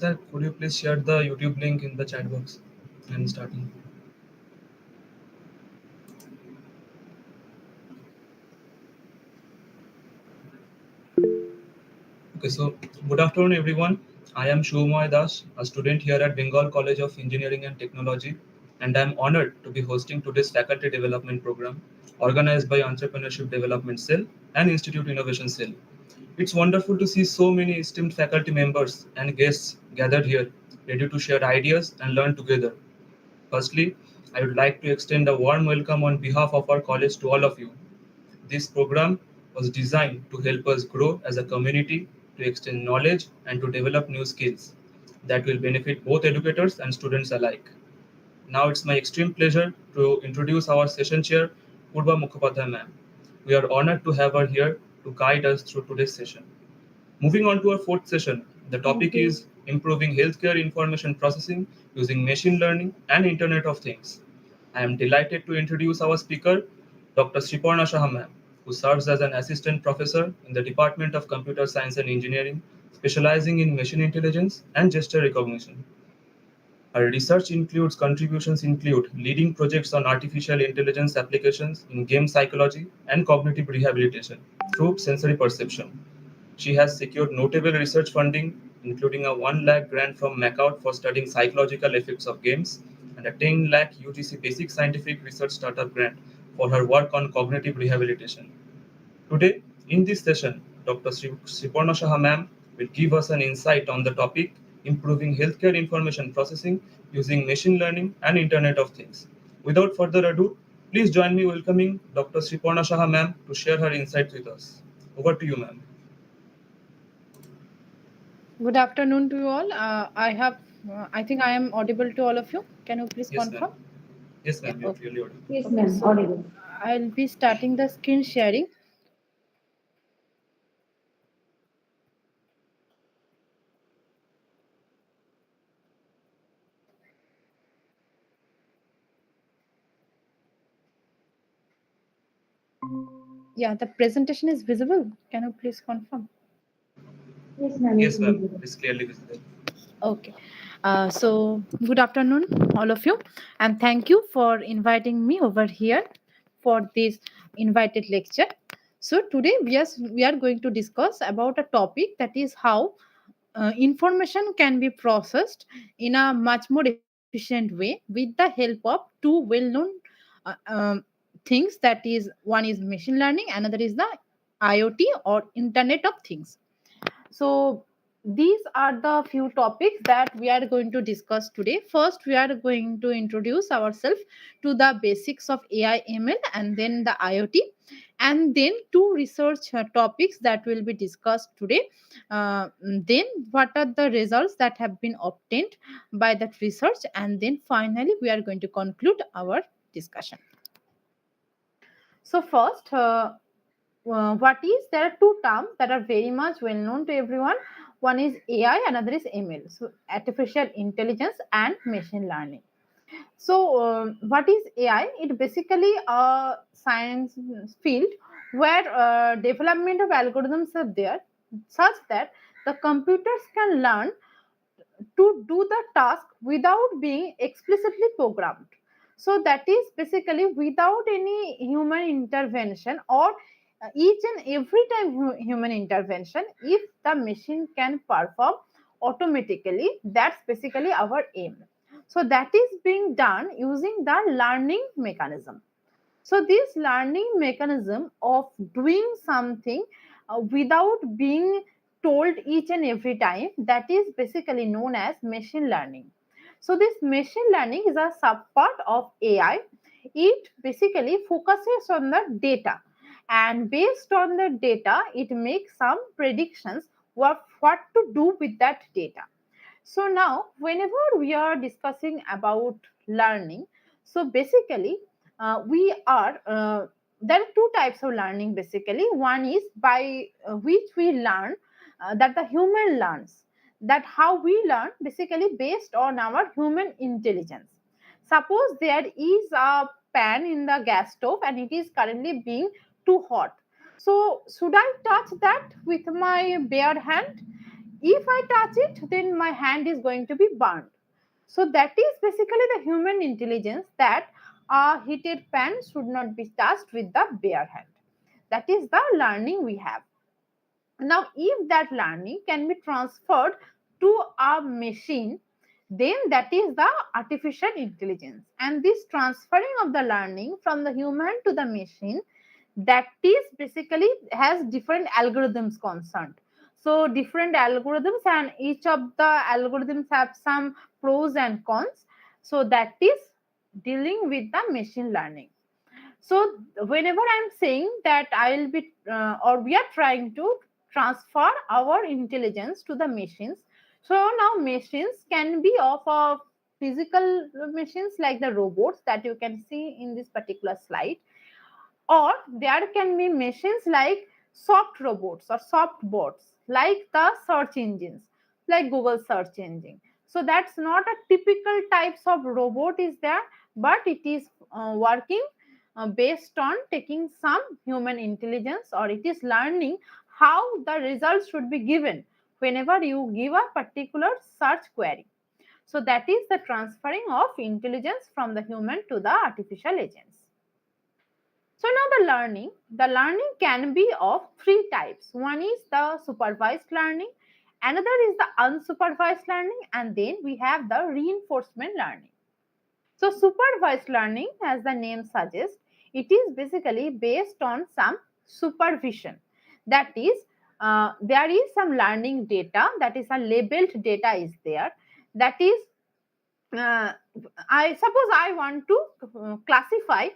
Sir, could you please share the YouTube link in the chat box? I'm starting. Okay, so good afternoon, everyone. I am Shubhamoy Das, a student here at Bengal College of Engineering and Technology, and I'm honored to be hosting today's faculty development program organized by Entrepreneurship Development Cell and Institute Innovation Cell. It's wonderful to see so many esteemed faculty members and guests gathered here, ready to share ideas and learn together. Firstly, I would like to extend a warm welcome on behalf of our college to all of you. This program was designed to help us grow as a community, to extend knowledge, and to develop new skills that will benefit both educators and students alike. Now it's my extreme pleasure to introduce our session chair, Purva Mukhopadhyay ma'am. We are honored to have her here to guide us through today's session. Moving on to our fourth session, the topic is improving healthcare information processing using machine learning and Internet of Things. I am delighted to introduce our speaker, Dr. Sriparna Shah ma'am, who serves as an assistant professor in the Department of Computer Science and Engineering, specializing in machine intelligence and gesture recognition. Her research includes contributions include leading projects on artificial intelligence applications in game psychology and cognitive rehabilitation through sensory perception. She has secured notable research funding, including a 1 lakh grant from MacOut for studying psychological effects of games and a 10 lakh UGC Basic Scientific Research Startup grant for her work on cognitive rehabilitation. Today, in this session, Dr. Sriparna Shah ma'am will give us an insight on the topic improving healthcare information processing using machine learning and Internet of Things. Without further ado, please join me welcoming Dr. Sriparna Shah ma'am to share her insights with us. Over to you, ma'am. Good afternoon to you all. I think I am audible to all of you. Can you please Yes, ma'am. confirm? Yes, Yeah, ma'am. You're okay. clearly audible. Okay, so I'll be starting the screen sharing. Yeah, the presentation is visible. Can you please confirm? Yes, ma'am. It's clearly visible. Okay. So, good afternoon, all of you, and thank you for inviting me over here for this invited lecture. So, today we are going to discuss about a topic that is how information can be processed in a much more efficient way with the help of two well-known uh, um, things. That is, one is machine learning, another is the IoT or Internet of Things. So these are the few topics that we are going to discuss today. First, we are going to introduce ourselves to the basics of AI ML and then the IoT, and then two research topics that will be discussed today. Then, what are the results that have been obtained by that research, and then finally, we are going to conclude our discussion. So, first, what is there are two terms that are very much well known to everyone. One is AI, another is ML, so artificial intelligence and machine learning. So what is AI? It basically a science field where development of algorithms are there such that the computers can learn to do the task without being explicitly programmed. So that is basically without any human intervention, or each and every time human intervention, if the machine can perform automatically, that's basically our aim. So that is being done using the learning mechanism. So this learning mechanism of doing something without being told each and every time, that is basically known as machine learning. So this machine learning is a subpart of AI. It basically focuses on the data, and based on the data it makes some predictions what to do with that data. So now, whenever we are discussing about learning, so basically, we are there are two types of learning. Basically, one is by which we learn, that the human learns, that how we learn basically based on our human intelligence. Suppose there is a pan in the gas stove and it is currently being too hot. So should I touch that with my bare hand? If I touch it, then my hand is going to be burned. So that is basically the human intelligence, that a heated pan should not be touched with the bare hand. That is the learning we have. Now, if that learning can be transferred to a machine, then that is the artificial intelligence. And this transferring of the learning from the human to the machine, that is basically has different algorithms concerned. So different algorithms, and each of the algorithms have some pros and cons. So that is dealing with the machine learning. So whenever I'm saying that I'll be or we are trying to transfer our intelligence to the machines, so now machines can be of physical machines like the robots that you can see in this particular slide, or there can be machines like soft robots or soft bots like the search engines, like Google search engine. So that's not a typical types of robot is there, but it is working based on taking some human intelligence, or it is learning how the results should be given whenever you give a particular search query. So that is the transferring of intelligence from the human to the artificial agents. So now the learning can be of three types. One is the supervised learning, another is the unsupervised learning, and then we have the reinforcement learning. So supervised learning, as the name suggests, it is basically based on some supervision. That is, there is some learning data, that is a labeled data is there, that is uh, I suppose I want to classify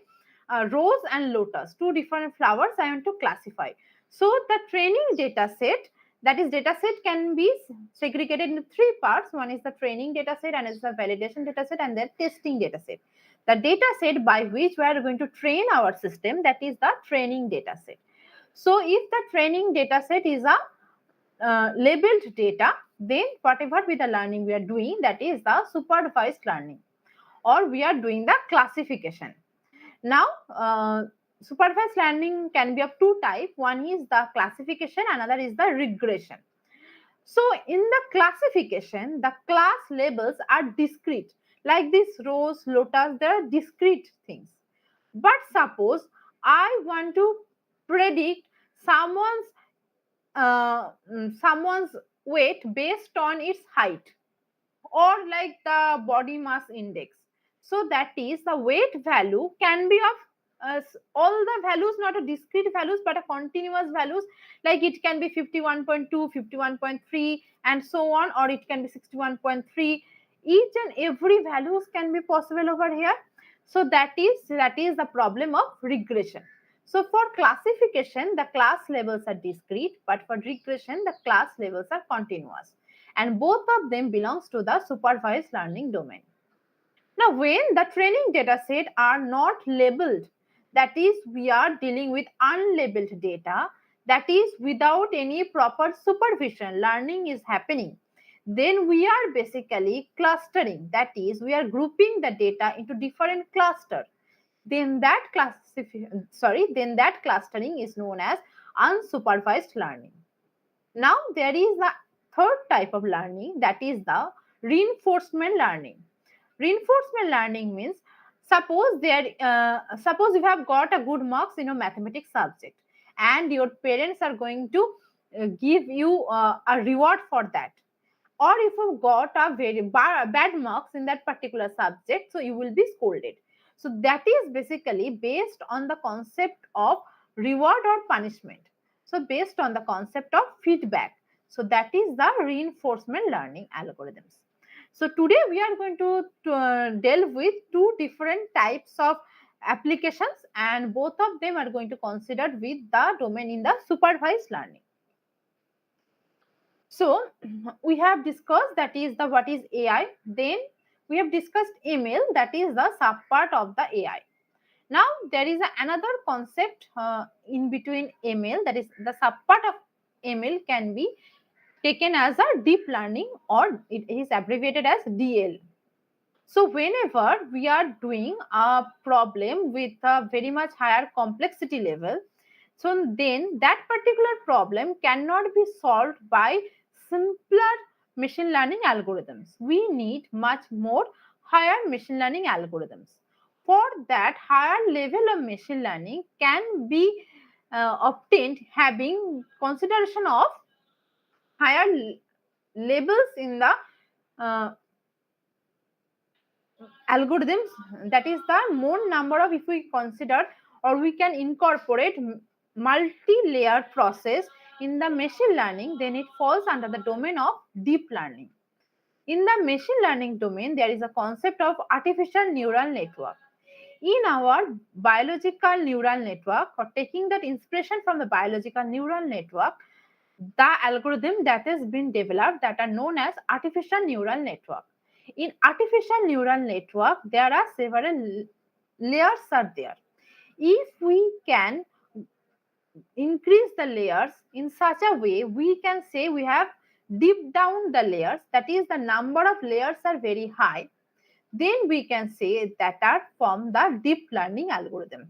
rose and lotus, two different flowers I want to classify. So the training data set, that is data set can be segregated into three parts. One is the training data set, and is the validation data set, and then testing data set. The data set by which we are going to train our system, that is the training data set. So if the training data set is a labeled data, then whatever with the learning we are doing, that is the supervised learning, or we are doing the classification. Now, supervised learning can be of two type. One is the classification, another is the regression. So in the classification, the class labels are discrete, like this rose, lotus, they are discrete things. But suppose I want to predict someone's someone's weight based on its height, or like the body mass index. So that is the weight value can be of all the values, not a discrete values but a continuous values, like it can be 51.2, 51.3, and so on, or it can be 61.3. Each and every values can be possible over here. So that is the problem of regression. So for classification, the class levels are discrete, but for regression, the class levels are continuous, and both of them belongs to the supervised learning domain. Now, when the training data set are not labeled, that is, we are dealing with unlabeled data, that is, without any proper supervision, learning is happening. Then we are basically clustering, that is, we are grouping the data into different clusters. Then that clustering is known as unsupervised learning. Now there is a third type of learning, that is the reinforcement learning. Reinforcement learning means, suppose you have got a good marks in a mathematics subject, and your parents are going to give you a reward for that. Or if you got a very bad marks in that particular subject, so you will be scolded. So that is basically based on the concept of reward or punishment, so based on the concept of feedback. So that is the reinforcement learning algorithms. So today we are going to delve with two different types of applications, and both of them are going to consider with the domain in the supervised learning. So we have discussed that is the what is AI. Then we have discussed email, that is the subpart of the AI. Now there is another concept in between ML, that is the subpart of ML can be taken as a deep learning, or it is abbreviated as DL. So whenever we are doing a problem with a very much higher complexity level, so then that particular problem cannot be solved by simpler machine learning algorithms. We need much more higher machine learning algorithms. For that, higher level of machine learning can be obtained having consideration of higher labels in the uh, algorithms, that is the more number of, if we consider or we can incorporate multi-layer process in the machine learning, then it falls under the domain of deep learning. In the machine learning domain, there is a concept of artificial neural network. In our biological neural network, or taking that inspiration from the biological neural network, the algorithm that has been developed that are known as artificial neural network. In artificial neural network, there are several layers are there. If we can increase the layers in such a way, we can say we have deep down the layers, that is the number of layers are very high, then we can say that are from the deep learning algorithms.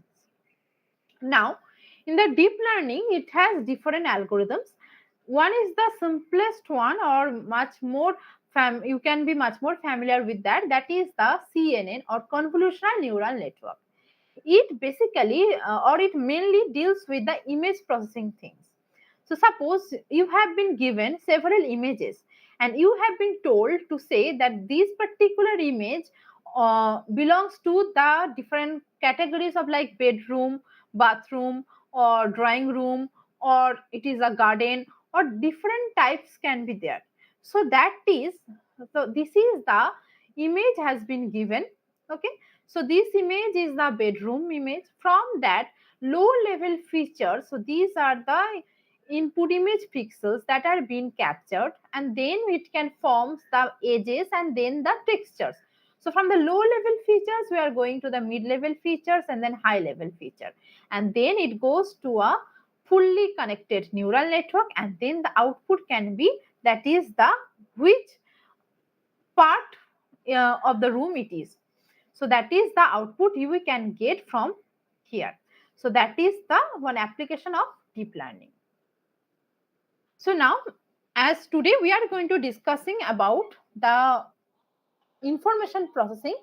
Now, in the deep learning, it has different algorithms. One is the simplest one, or much more you can be much more familiar with that. That is the CNN, or convolutional neural network. It basically, or it mainly deals with the image processing things. So suppose you have been given several images and you have been told to say that this particular image belongs to the different categories of like bedroom, bathroom, or drawing room, or it is a garden, or different types can be there. So that is, so this is the image has been given. Okay, so this image is the bedroom image. From that low level features, so these are the input image pixels that are being captured, and then it can form the edges and then the textures. So from the low level features, we are going to the mid level features and then high level feature, and then it goes to a fully connected neural network, and then the output can be, that is the which part of the room it is. So that is the output you can get from here. So that is the one application of deep learning. So now, as today we are going to discussing about the information processing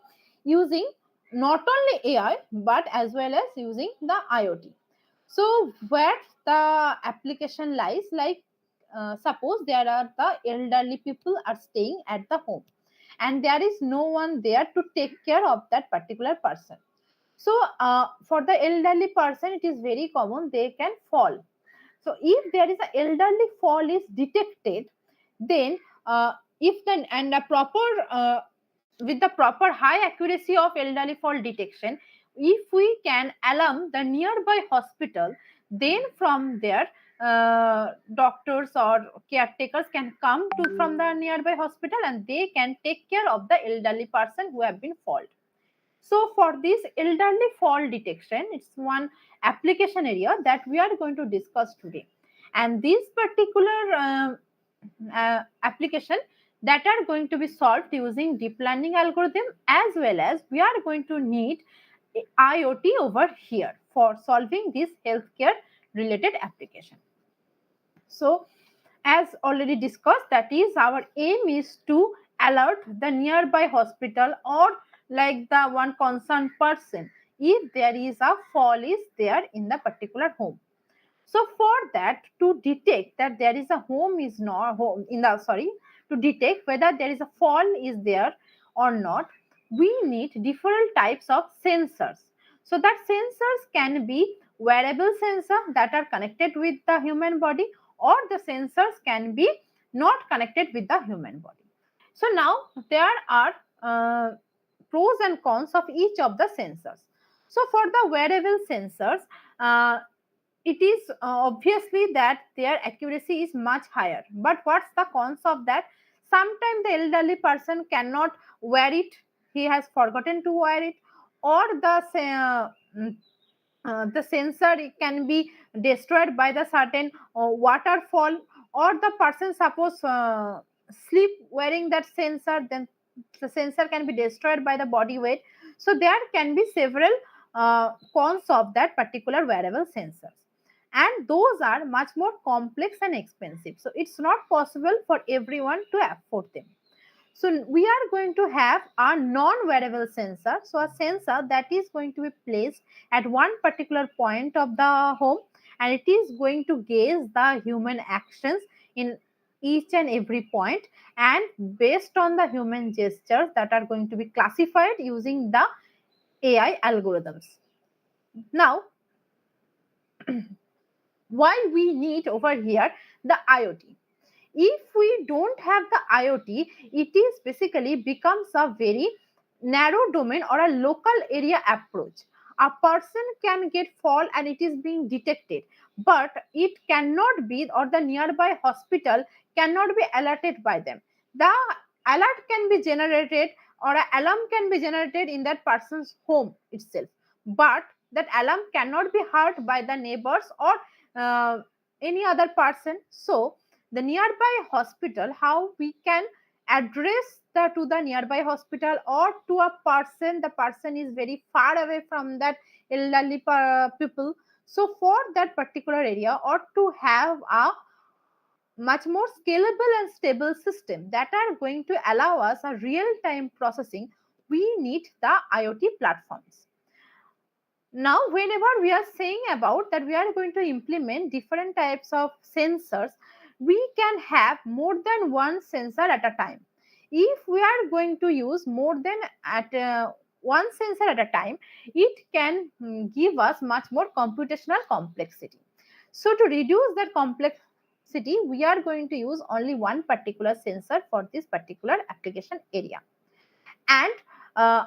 using not only AI but as well as using the IoT. So where the application lies, like suppose there are the elderly people are staying at the home and there is no one there to take care of that particular person. So for the elderly person, it is very common they can fall. So if there is a elderly fall is detected, then if then and a proper with the proper high accuracy of elderly fall detection, if we can alarm the nearby hospital, then from there doctors or caretakers can come to from the nearby hospital and they can take care of the elderly person who have been fall. So for this elderly fall detection, it's one application area that we are going to discuss today. And this particular application that are going to be solved using deep learning algorithm, as well as we are going to need IoT over here for solving this healthcare related application. So as already discussed, that is our aim is to alert the nearby hospital or like the one concerned person if there is a fall is there in the particular home. So for that, to detect that there is a home is not home in the, sorry, to detect whether there is a fall is there or not, we need different types of sensors. So that sensors can be wearable sensor that are connected with the human body, or the sensors can be not connected with the human body. So now there are pros and cons of each of the sensors. So for the wearable sensors, uh, it is obviously that their accuracy is much higher. But what's the cons of that? Sometimes the elderly person cannot wear it, he has forgotten to wear it, or the sensor it can be destroyed by the certain waterfall, or the person suppose sleep wearing that sensor, then the sensor can be destroyed by the body weight. So there can be several cons of that particular wearable sensors. and those are much more complex and expensive, so it's not possible for everyone to afford them. So we are going to have a non-wearable sensor, so a sensor that is going to be placed at one particular point of the home, and it is going to gauge the human actions in each and every point, and based on the human gestures that are going to be classified using the AI algorithms. Now, why we need over here the IoT? If we don't have the IoT, it is basically becomes a very narrow domain or a local area approach. A person can get fall and it is being detected, but it cannot be, or the nearby hospital cannot be alerted by them. The alert can be generated or an alarm can be generated in that person's home itself, but that alarm cannot be heard by the neighbors or uh, any other person. So the nearby hospital, how we can address to the nearby hospital or to a person, the person is very far away from that elderly people, so for that particular area, or to have a much more scalable and stable system that are going to allow us a real time processing, we need the IoT platforms. Now whenever we are saying about that we are going to implement different types of sensors, we can have more than one sensor at a time. If we are going to use more than at one sensor at a time, it can give us much more computational complexity. So to reduce that complexity, we are going to use only one particular sensor for this particular application area, and uh,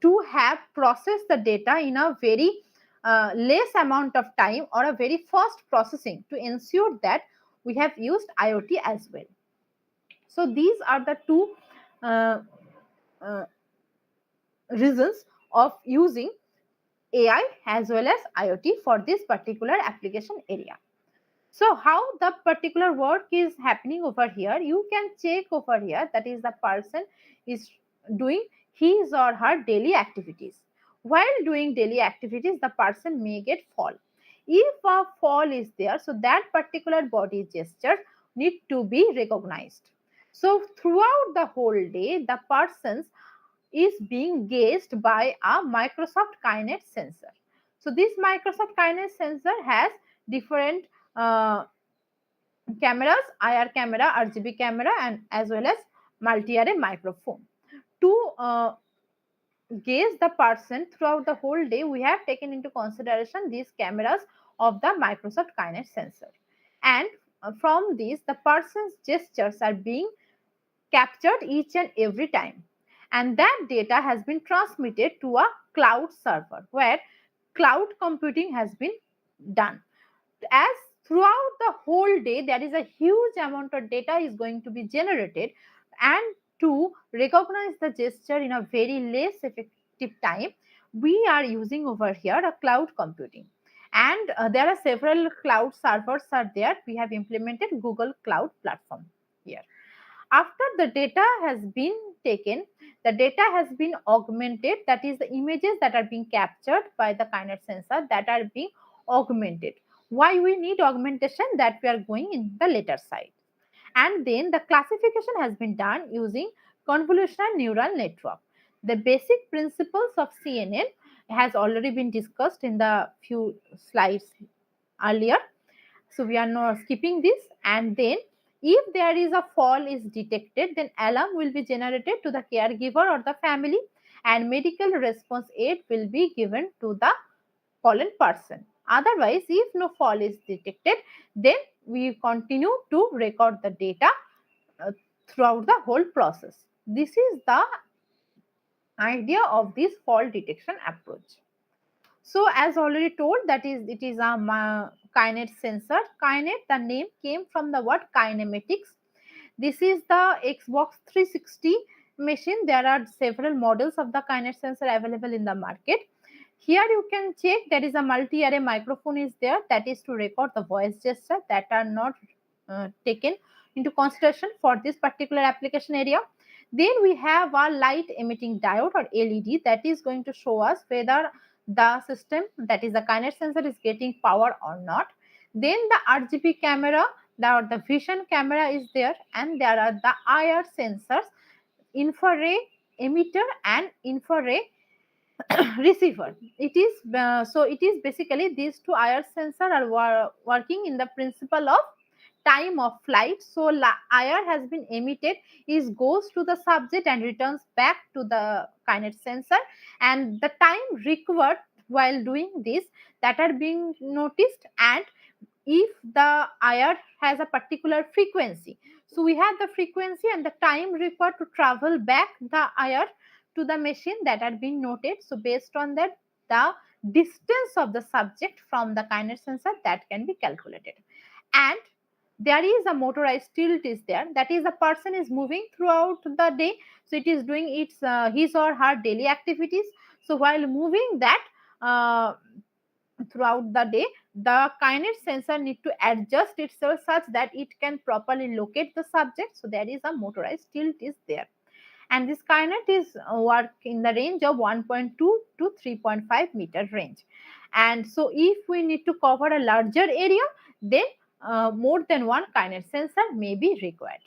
to have processed the data in a very less amount of time or a very fast processing, to ensure that we have used IoT as well. So these are the two uh, uh, reasons of using AI as well as IoT for this particular application area. So how the particular work is happening over here, you can check over here, that is the person is doing his or her daily activities. While doing daily activities, the person may get fall. If a fall is there, so that particular body gesture need to be recognized. So throughout the whole day, the person's is being gauged by a Microsoft Kinect sensor. So this Microsoft Kinect sensor has different uh, cameras, IR camera, RGB camera, and as well as multi-array microphone. To gauge the person throughout the whole day, we have taken into consideration these cameras of the Microsoft Kinect sensor. And from these, the person's gestures are being captured each and every time. And that data has been transmitted to a cloud server where cloud computing has been done. As throughout the whole day there is a huge amount of data is going to be generated, and to recognize the gesture in a very less effective time, we are using over here a cloud computing. And there are several cloud servers are there. We have implemented Google Cloud Platform here. After the data has been taken, the data has been augmented, that is the images that are being captured by the Kinect sensor that are being augmented. Why we need augmentation, that we are going in the later side. And then the classification has been done using convolutional neural network. The basic principles of CNN has already been discussed in the few slides earlier, so we are not skipping this. And then if there is a fall is detected, then alarm will be generated to the caregiver or the family, and medical response aid will be given to the fallen person. Otherwise, if no fall is detected, then we continue to record the data uh, throughout the whole process. This is the idea of this fall detection approach. So as already told, that is it is a Kinect sensor. Kinect, the name came from the word kinematics. This is the Xbox 360 machine. There are several models of the Kinect sensor available in the market. Here you can check there is a multi-array microphone is there, that is to record the voice gesture that are not taken into consideration for this particular application area. Then we have a light emitting diode or LED that is going to show us whether the system, that is the kinet sensor, is getting power or not. Then the RGB camera, the vision camera is there, and there are the IR sensors, infrared emitter and infrared receiver. It is it is basically these two IR sensor are working in the principle of time of flight. So IR has been emitted, is goes to the subject and returns back to the kinet sensor, and the time required while doing this, that are being noticed. And if the IR has a particular frequency, so we have the frequency and the time required to travel back the IR to the machine, that are being noted. So based on that, the distance of the subject from the kinet sensor, that can be calculated. And there is a motorized tilt is there, that is the person is moving throughout the day, so it is doing its his or her daily activities. So while moving that uh, throughout the day, the kinet sensor need to adjust itself such that it can properly locate the subject. So there is a motorized tilt is there, and this kinet is work in the range of 1.2 to 3.5 meter range. And so if we need to cover a larger area, then more than one kinet sensor may be required.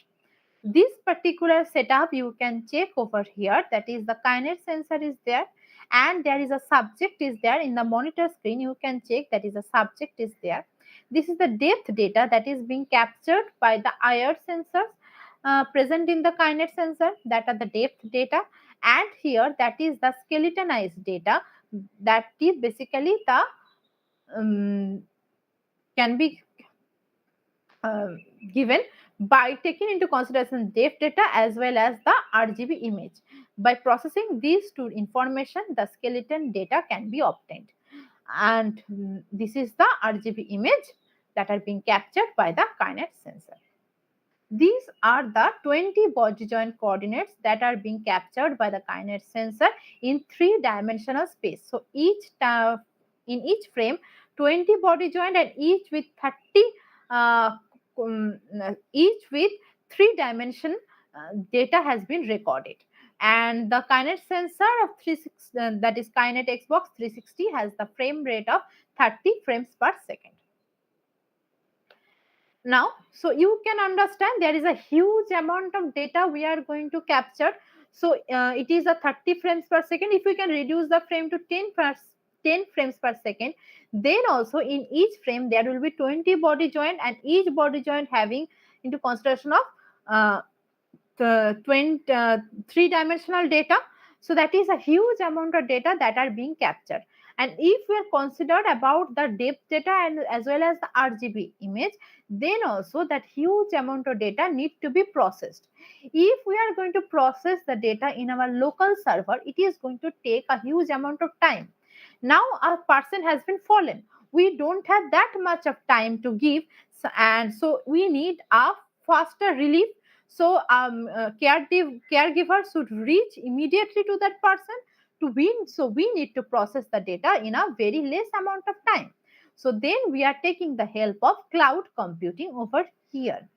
This particular setup you can check over here, that is the kinet sensor is there, and there is a subject is there in the monitor screen. You can check that is a subject is there. This is the depth data that is being captured by the IR sensors present in the kinet sensor, that are the depth data. And here, that is the skeletonized data, that is basically the um, can be uh, given by taking into consideration depth data as well as the RGB image. By processing these two information, the skeleton data can be obtained. And this is the RGB image that are being captured by the kinet sensor. These are the 20 body joint coordinates that are being captured by the kinet sensor in three-dimensional space. So in each frame, 20 body joint, and each with 30, each with three-dimension data has been recorded. And the kinet sensor of 360, that is kinet Xbox 360, has the frame rate of 30 frames per second. Now, so you can understand there is a huge amount of data we are going to capture. So it is a 30 frames per second. If we can reduce the frame to 10 frames per second, then also in each frame there will be 20 body joint, and each body joint having into consideration of uh, the 20, three-dimensional data. So that is a huge amount of data that are being captured. And if we are considered about the depth data and as well as the RGB image, then also that huge amount of data need to be processed. If we are going to process the data in our local server, it is going to take a huge amount of time. Now a person has been fallen, we don't have that much of time to give, and so we need a faster relief. So caregiver should reach immediately to that person to win. So we need to process the data in a very less amount of time. So then we are taking the help of cloud computing over here.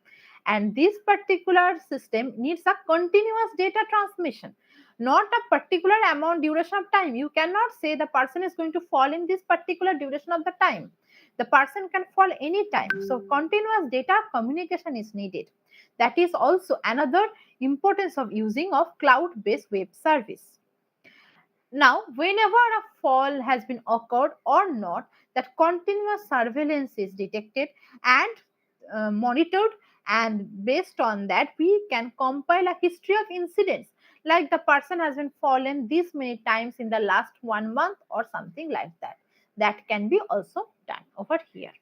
And this particular system needs a continuous data transmission, not a particular amount duration of time. You cannot say the person is going to fall in this particular duration of the time. The person can fall anytime. So continuous data communication is needed. That is also another importance of using of cloud based web service. Now, whenever a fall has been occurred or not, that continuous surveillance is detected and monitored, and based on that, we can compile a history of incidents, like the person has been fallen this many times in the last 1 month or something like that. That can be also done over here.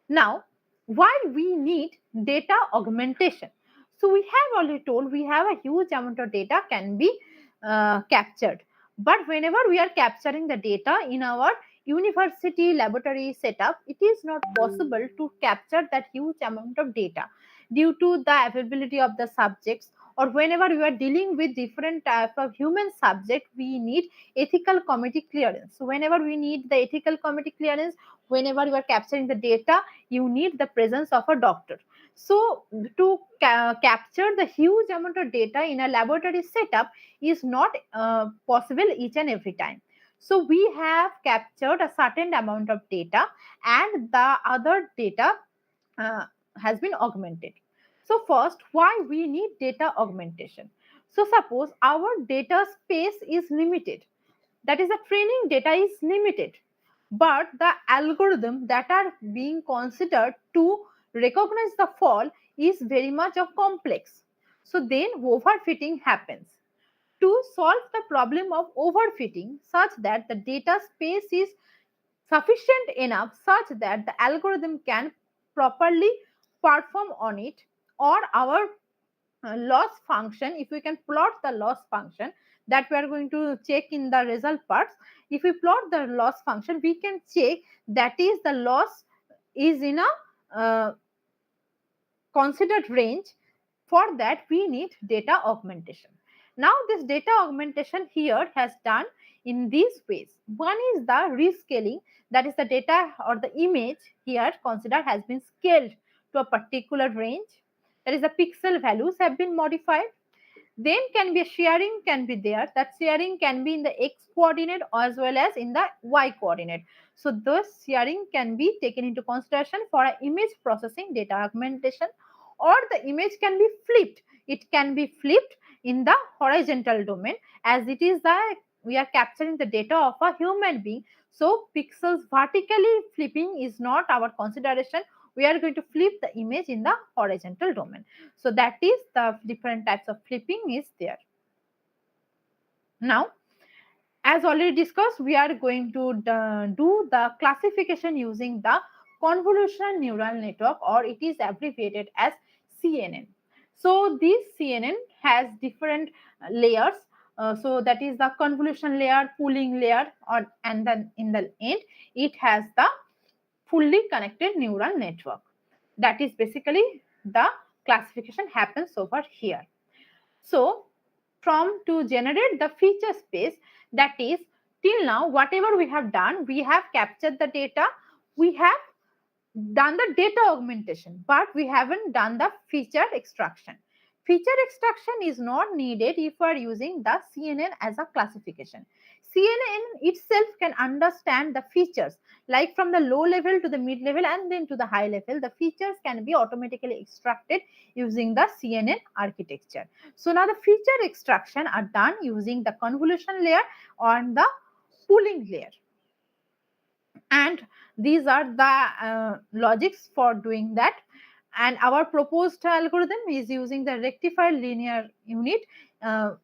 Now, why we need data augmentation? So we have already told we have a huge amount of data can be captured. But whenever we are capturing the data in our university laboratory setup, it is not possible to capture that huge amount of data due to the availability of the subjects. Or whenever we are dealing with different type of human subject, we need ethical committee clearance. So whenever we need the ethical committee clearance, whenever you are capturing the data, you need the presence of a doctor. So to capture the huge amount of data in a laboratory setup is not possible each and every time. So we have captured a certain amount of data, and the other data uh, has been augmented. So first, why we need data augmentation? So suppose our data space is limited, that is the training data is limited, but the algorithm that are being considered to recognize the fall is very much of complex. So then overfitting happens. To solve the problem of overfitting such that the data space is sufficient enough such that the algorithm can properly perform on it, or our loss function, if we can plot the loss function that we are going to check in the result parts, if we plot the loss function we can check that is the loss is in a considered range. For that we need data augmentation. Now this data augmentation here has done in these ways. One is the rescaling, that is the data or the image here considered has been scaled to a particular range, that is the pixel values have been modified. Then can be a sharing can be there, that sharing can be in the x coordinate as well as in the y coordinate. So those sharing can be taken into consideration for a image processing data augmentation. Or the image can be flipped, it can be flipped in the horizontal domain, as it is the we are capturing the data of a human being. So pixels vertically flipping is not our consideration, we are going to flip the image in the horizontal domain. So that is the different types of flipping is there. Now, as already discussed, we are going to do the classification using the convolutional neural network, or it is abbreviated as CNN. So this CNN has different layers. So that is the convolution layer, pooling layer, or and then in the end it has the fully connected neural network. That is basically the classification happens over here. So from to generate the feature space, that is till now whatever we have done, we have captured the data, we have done the data augmentation, but we haven't done the feature extraction. Feature extraction is not needed if we are using the CNN as a classification. CNN itself can understand the features, like from the low level to the mid level and then to the high level. The features can be automatically extracted using the CNN architecture. So now the feature extraction are done using the convolution layer on the pooling layer, and these are the logics for doing that. And our proposed algorithm is using the rectified linear unit uh,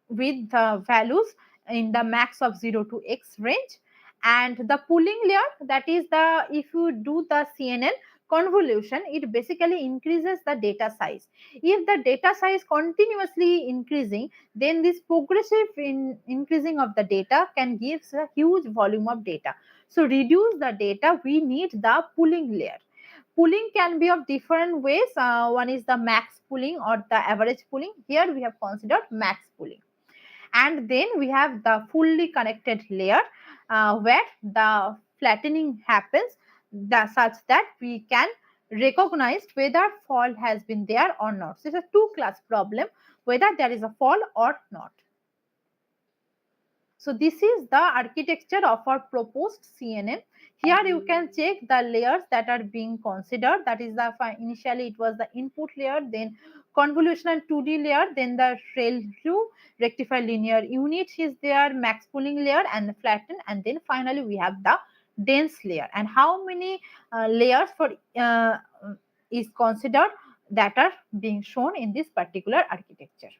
with the values in the max of 0 to x range. And the pooling layer, that is the if you do the CNN convolution, it basically increases the data size. If the data size continuously increasing, then this progressive increasing of the data can give a huge volume of data. So reduce the data, we need the pooling layer. Pooling can be of different ways. One is the max pooling or the average pooling. Here we have considered max pooling. And then we have the fully connected layer, where the flattening happens, such that we can recognize whether fall has been there or not. So it's a two class problem, whether there is a fall or not. So this is the architecture of our proposed CNN. Here you can check the layers that are being considered. That is the initially it was the input layer, then convolutional 2D layer, then the ReLU rectified linear unit is there, max pooling layer and the flatten, and then finally we have the dense layer. And how many layers for is considered, that are being shown in this particular architecture.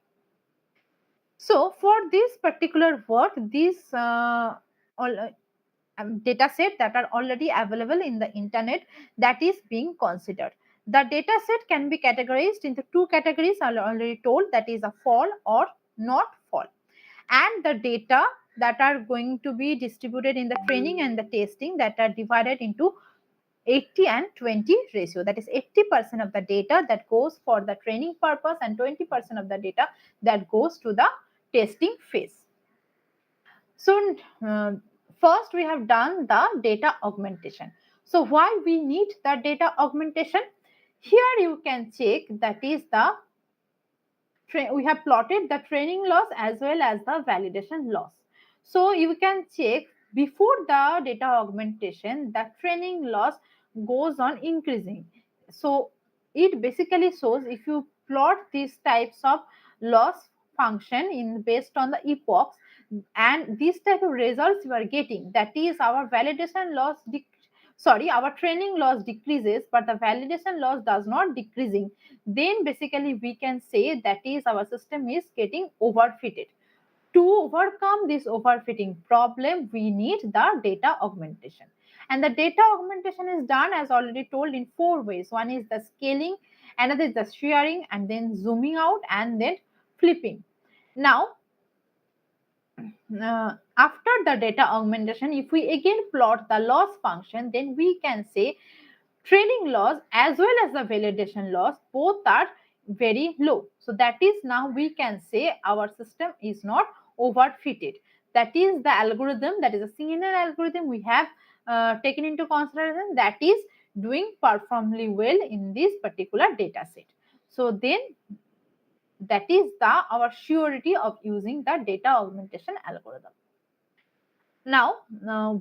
So for this particular work, these all, data set that are already available in the internet, that is being considered. The data set can be categorized into two categories, I already told, that is a fall or not fall. And the data that are going to be distributed in the training and the testing, that are divided into 80 and 20 ratio, that is 80% of the data that goes for the training purpose and 20% of the data that goes to the testing phase. So first we have done the data augmentation. So why we need the data augmentation? Here you can check, that is the we have plotted the training loss as well as the validation loss. So you can check before the data augmentation, the training loss goes on increasing. So it basically shows if you plot these types of loss function in based on the epochs, and these type of results you are getting, that is our validation loss sorry, our training loss decreases but the validation loss does not decreasing, then basically we can say that is our system is getting overfitted. To overcome this overfitting problem, we need the data augmentation. And the data augmentation is done, as already told, in four ways. One is the scaling, another is the sharing, and then zooming out, and then flipping. Now, after the data augmentation, if we again plot the loss function, then we can say training loss as well as the validation loss both are very low. So that is, now we can say our system is not overfitted. That is the algorithm, that is a CNN algorithm we have taken into consideration, that is doing performably well in this particular data set. So then that is the our surety of using the data augmentation algorithm. Now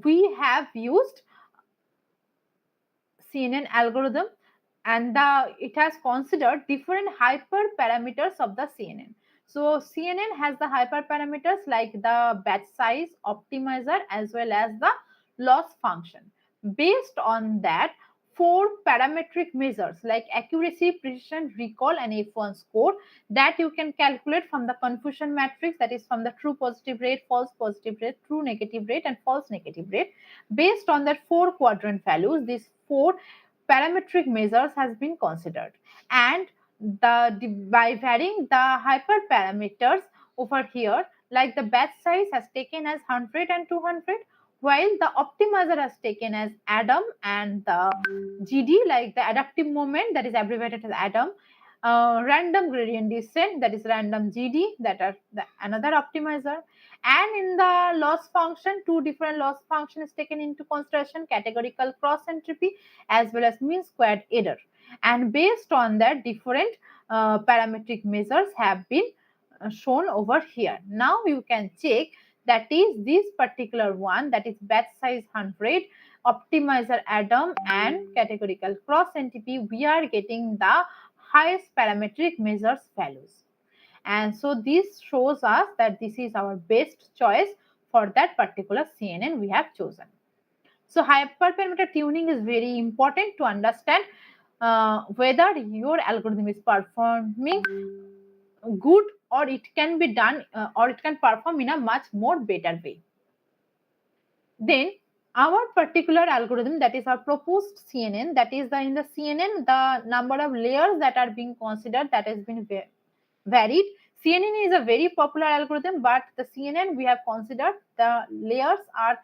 we have used CNN algorithm, and it has considered different hyperparameters of the CNN. So CNN has the hyperparameters like the batch size, optimizer, as well as the loss function. Based on that, four parametric measures like accuracy, precision, recall, and F1 score that you can calculate from the confusion matrix, that is from the true positive rate, false positive rate, true negative rate, and false negative rate. Based on that four quadrant values, these four parametric measures has been considered, and by varying the hyperparameters over here, like the batch size has taken as 100 and 200, while the optimizer has taken as Adam, and the GD, like the adaptive moment, that is abbreviated as Adam, random gradient descent, that is random GD, that are another optimizer. And in the loss function, two different loss functions taken into consideration: categorical cross entropy as well as mean squared error. And based on that, different parametric measures have been shown over here. Now you can check, that is this particular one, that is batch size 100, optimizer Adam, and categorical cross entropy, we are getting the highest parametric measures values. And so this shows us that this is our best choice for that particular CNN we have chosen. So hyperparameter tuning is very important to understand whether your algorithm is performing good, or it can be done, or it can perform in a much more better way. Then our particular algorithm, that is our proposed CNN, that is the in the CNN the number of layers that are being considered, that has been varied. CNN is a very popular algorithm, but the CNN we have considered, the layers are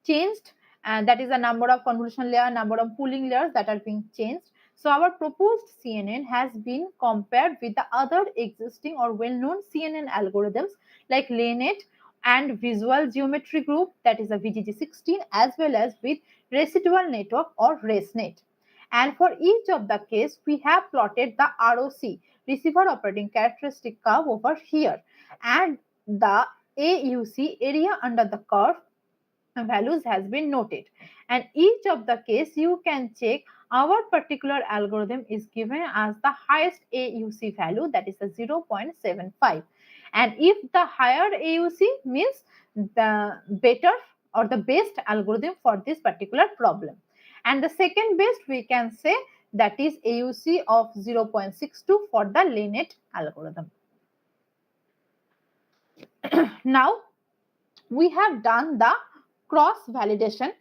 changed, and that is the number of convolution layer, number of pooling layers that are being changed. So our proposed CNN has been compared with the other existing or well-known CNN algorithms like LayNet and Visual Geometry Group, that is a VGG16, as well as with Residual Network or ResNet. And for each of the case, we have plotted the ROC, receiver operating characteristic curve, over here, and the AUC, area under the curve, values has been noted. And each of the case you can check, our particular algorithm is given as the highest AUC value, that is the 0.75. And if the higher AUC means the better or the best algorithm for this particular problem. And the second best we can say, that is AUC of 0.62 for the LayNet algorithm. Now we have done the cross validation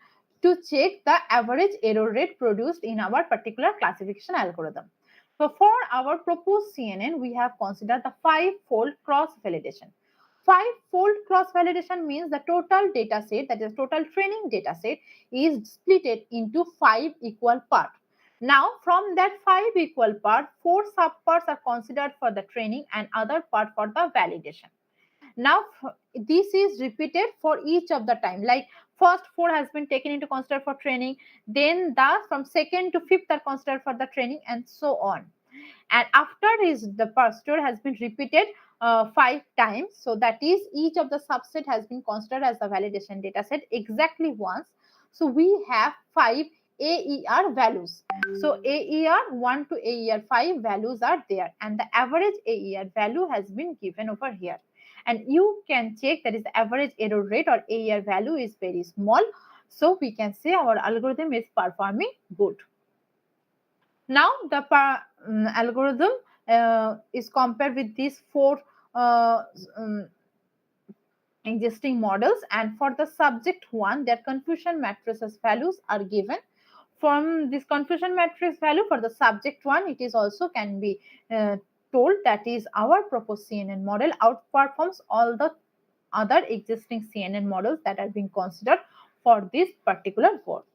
to check the average error rate produced in our particular classification algorithm. So for our proposed CNN, we have considered the five-fold cross validation. Five-fold cross validation means the total data set, that is total training data set, is split into five equal parts. Now from that five equal parts, four subparts are considered for the training and other part for the validation. Now this is repeated for each of the time, like first four has been taken into consider for training, then the from second to fifth are considered for the training, and so on. And after is the procedure has been repeated five times. So that is each of the subset has been considered as the validation data set exactly once. So we have five AER values. So AER 1 to AER 5 values are there, and the average AER value has been given over here. And you can check that is the average error rate or AER value is very small. So we can say our algorithm is performing good. Now the algorithm is compared with these four uh, um, existing models, and for the subject one their confusion matrices values are given. From this confusion matrix value for the subject one, it is also can be told that is our proposed CNN model outperforms all the other existing CNN models that are being considered for this particular work.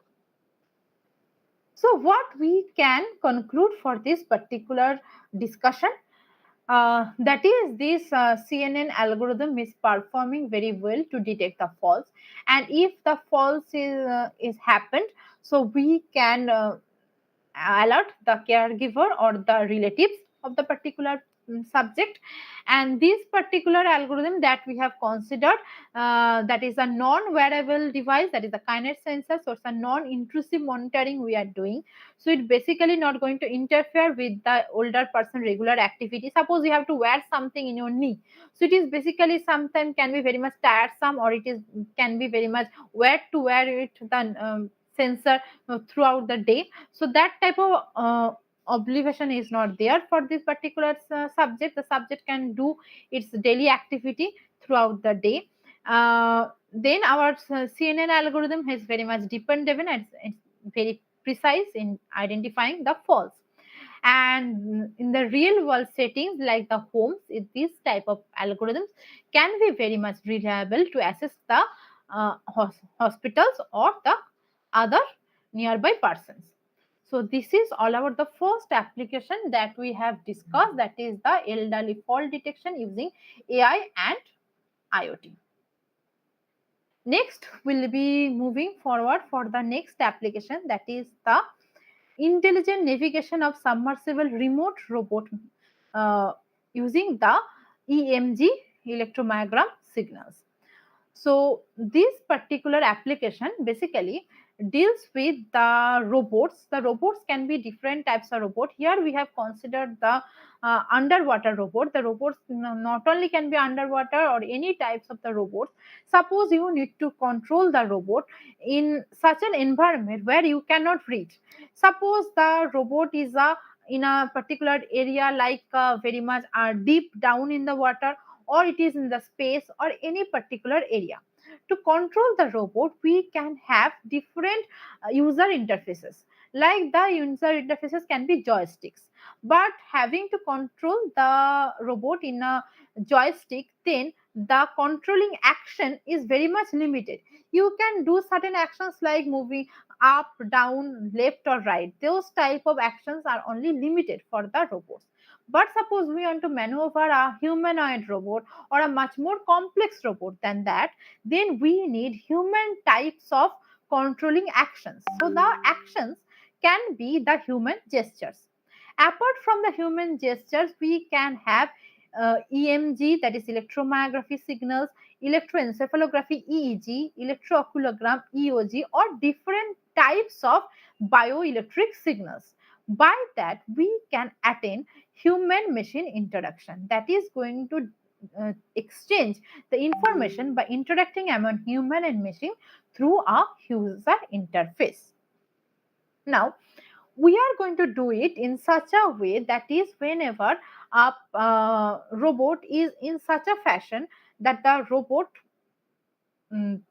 So what we can conclude for this particular discussion, that is this CNN algorithm is performing very well to detect the false, and if the false is happened, so we can alert the caregiver or the relatives of the particular subject. And this particular algorithm that we have considered, that is a non-wearable device, that is a kinet sensor, so it's a non-intrusive monitoring we are doing. So it basically not going to interfere with the older person regular activity. Suppose you have to wear something in your knee, so it is basically sometimes can be very much tiresome, or it is can be very much weird to wear it the sensor throughout the day. So that type of obligation is not there for this particular subject. The subject can do its daily activity throughout the day. Then our CNN algorithm is very much dependable, and it's very precise in identifying the false. And in the real world settings like the homes, this type of algorithms can be very much reliable to assess the hospitals or the other nearby persons. So this is all about the first application that we have discussed, that is the elderly fall detection using AI and IoT. Next, we'll be moving forward for the next application, that is the intelligent navigation of submersible remote robot using the EMG electromyogram signals. So this particular application basically deals with the robots. The robots can be different types of robot. Here we have considered the underwater robot. The robots not only can be underwater or any types of the robots. Suppose you need to control the robot in such an environment where you cannot reach. Suppose the robot is in a particular area like very much deep down in the water, or it is in the space or any particular area. To control the robot, we can have different user interfaces. Like the user interfaces can be joysticks, but having to control the robot in a joystick, then the controlling action is very much limited. You can do certain actions like moving up, down, left or right. Those type of actions are only limited for the robots. But suppose we want to maneuver a humanoid robot or a much more complex robot than that, then we need human types of controlling actions. So the actions can be the human gestures. Apart from the human gestures, we can have EMG, that is electromyography signals, electroencephalography EEG, electrooculogram EOG, or different types of bioelectric signals. By that, we can attain human machine interaction, that is going to exchange the information by interacting among human and machine through a user interface. Now we are going to do it in such a way that is whenever a robot is in such a fashion that the robot mm,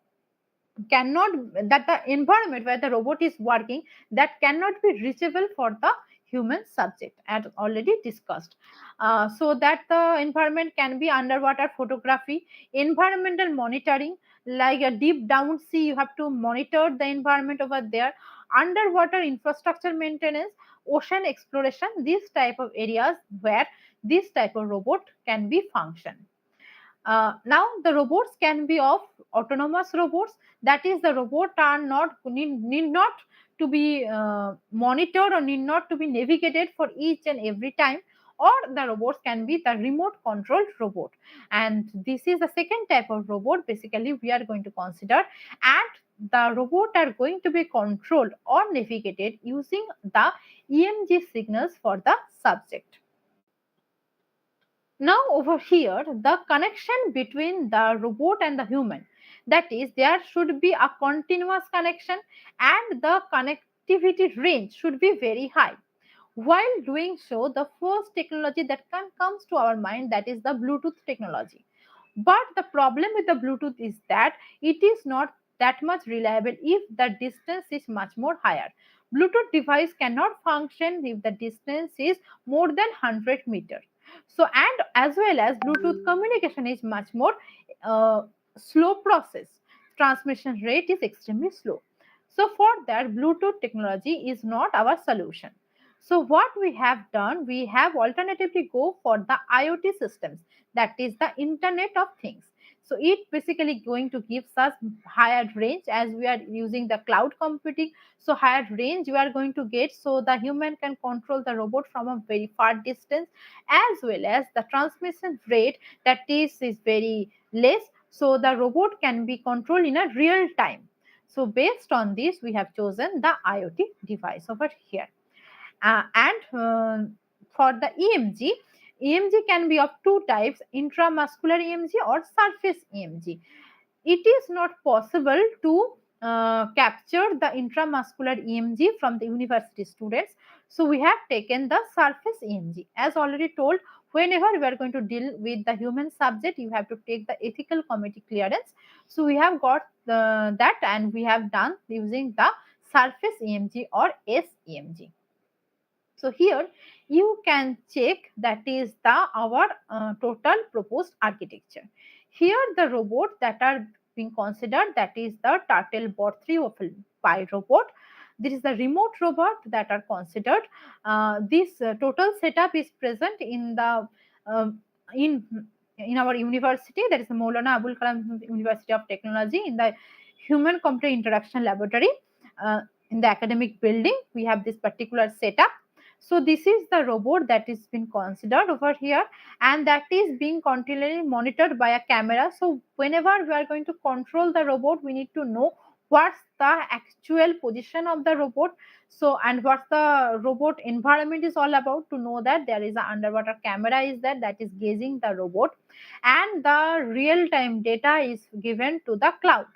cannot, that the environment where the robot is working, that cannot be reachable for the human subject as already discussed. So that the environment can be underwater photography, environmental monitoring, like a deep down sea you have to monitor the environment over there, underwater infrastructure maintenance, ocean exploration, these type of areas where this type of robot can be function. Now the robots can be of autonomous robots, that is the robot are not need not to be monitored or need not to be navigated for each and every time, or the robots can be the remote controlled robot. And this is the second type of robot basically we are going to consider, and the robot are going to be controlled or navigated using the EMG signals for the subject. Now over here, the connection between the robot and the human, that is there should be a continuous connection and the connectivity range should be very high. While doing so, the first technology that comes to our mind, that is the Bluetooth technology. But the problem with the Bluetooth is that it is not that much reliable if the distance is much more higher. Bluetooth device cannot function if the distance is more than 100 meters. So, and as well as Bluetooth communication is much more uh, slow process. Transmission rate is extremely slow. So for that, Bluetooth technology is not our solution. So what we have done, we have alternatively go for the IoT systems, that is the Internet of Things. So it basically going to give us higher range as we are using the cloud computing. So higher range you are going to get, so the human can control the robot from a very far distance, as well as the transmission rate, that is very less, so the robot can be controlled in a real time. So based on this, we have chosen the IoT device over here. And for the EMG, EMG can be of two types: intramuscular EMG or surface EMG. It is not possible to capture the intramuscular EMG from the university students. So we have taken the surface EMG. As already told, whenever we are going to deal with the human subject, you have to take the ethical committee clearance. So we have got that, and we have done using the surface EMG or SEMG. So here you can check, that is the our total proposed architecture. Here the robot that are being considered, that is the Turtle Bot 3 of Pi robot. This is the remote robot that are considered. This total setup is present in the um, in in our university, that is the Maulana Abul Kalam University of Technology, in the Human Computer Interaction Laboratory. Uh, in the academic building, we have this particular setup. So this is the robot that is being considered over here, and that is being continually monitored by a camera. So whenever we are going to control the robot, we need to know what's the actual position of the robot. So and what the robot environment is all about, to know that there is an underwater camera is there that is gauging the robot, and the real time data is given to the cloud.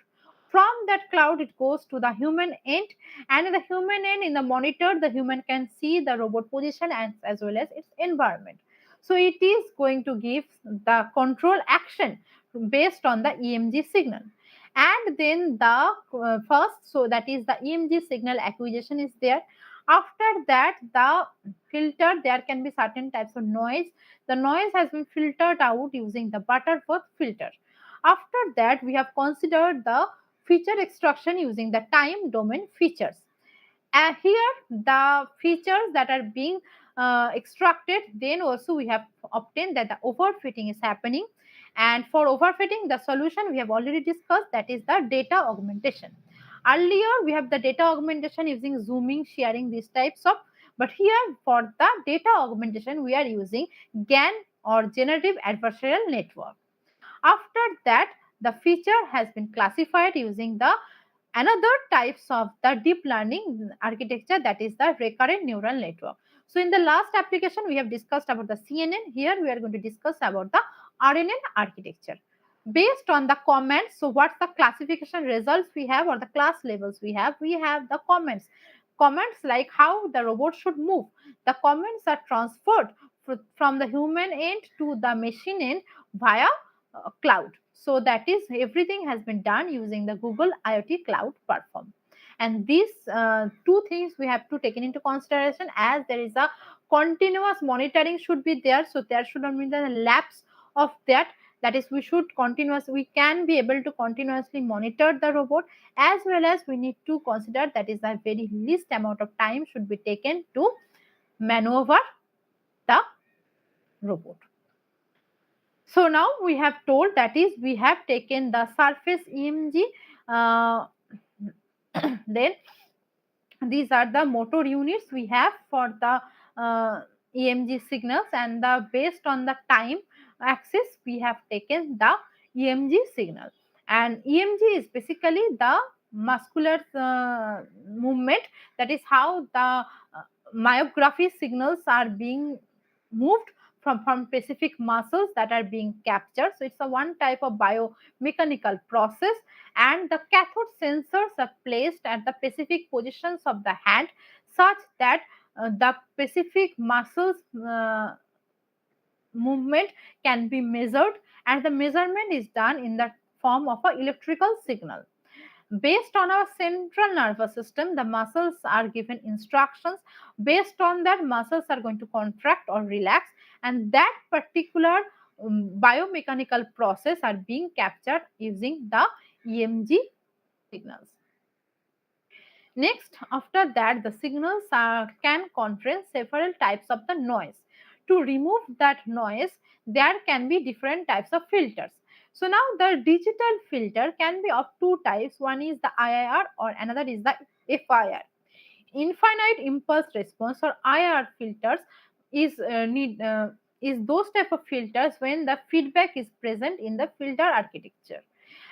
From that cloud, it goes to the human end, and in the human end, in the monitor, the human can see the robot position as well as its environment. So it is going to give the control action based on the EMG signal. And then the first, so that is the EMG signal acquisition is there. After that, the filter, there can be certain types of noise. The noise has been filtered out using the Butterworth filter. After that, we have considered the feature extraction using the time domain features. And here the features that are being extracted, then also we have obtained that the overfitting is happening. And for overfitting, the solution we have already discussed, that is the data augmentation. Earlier we have the data augmentation using zooming, sharing, these types of, but here for the data augmentation we are using GAN or generative adversarial network. After that, the feature has been classified using the another types of the deep learning architecture, that is the recurrent neural network. So in the last application we have discussed about the CNN. Here we are going to discuss about the RNN architecture. Based on the comments, so what's the classification results we have, or the class levels we have? We have the comments like how the robot should move. The comments are transferred from the human end to the machine end via cloud. So that is, everything has been done using the Google IoT cloud platform. And these two things we have to take into consideration, as there is a continuous monitoring should be there. So there should not be the lapse of that. That is, we can be able to continuously monitor the robot, as well as we need to consider that is the very least amount of time should be taken to maneuver the robot. So now we have told, that is we have taken the surface EMG. Uh, then these are the motor units we have for the EMG signals, and based on the time axis we have taken the EMG signal. And EMG is basically the muscular movement, that is how the myography signals are being moved from specific muscles that are being captured. So it's a one type of biomechanical process, and the cathode sensors are placed at the specific positions of the hand such that the specific muscles movement can be measured, and the measurement is done in the form of an electrical signal. Based on our central nervous system, the muscles are given instructions. Based on that, muscles are going to contract or relax, and that particular biomechanical process are being captured using the EMG signals. Next, after that, the signals can contain several types of the noise. To remove that noise, there can be different types of filters. So now the digital filter can be of two types. One is the IIR or another is the FIR. Infinite impulse response or IR filters is need is those type of filters when the feedback is present in the filter architecture,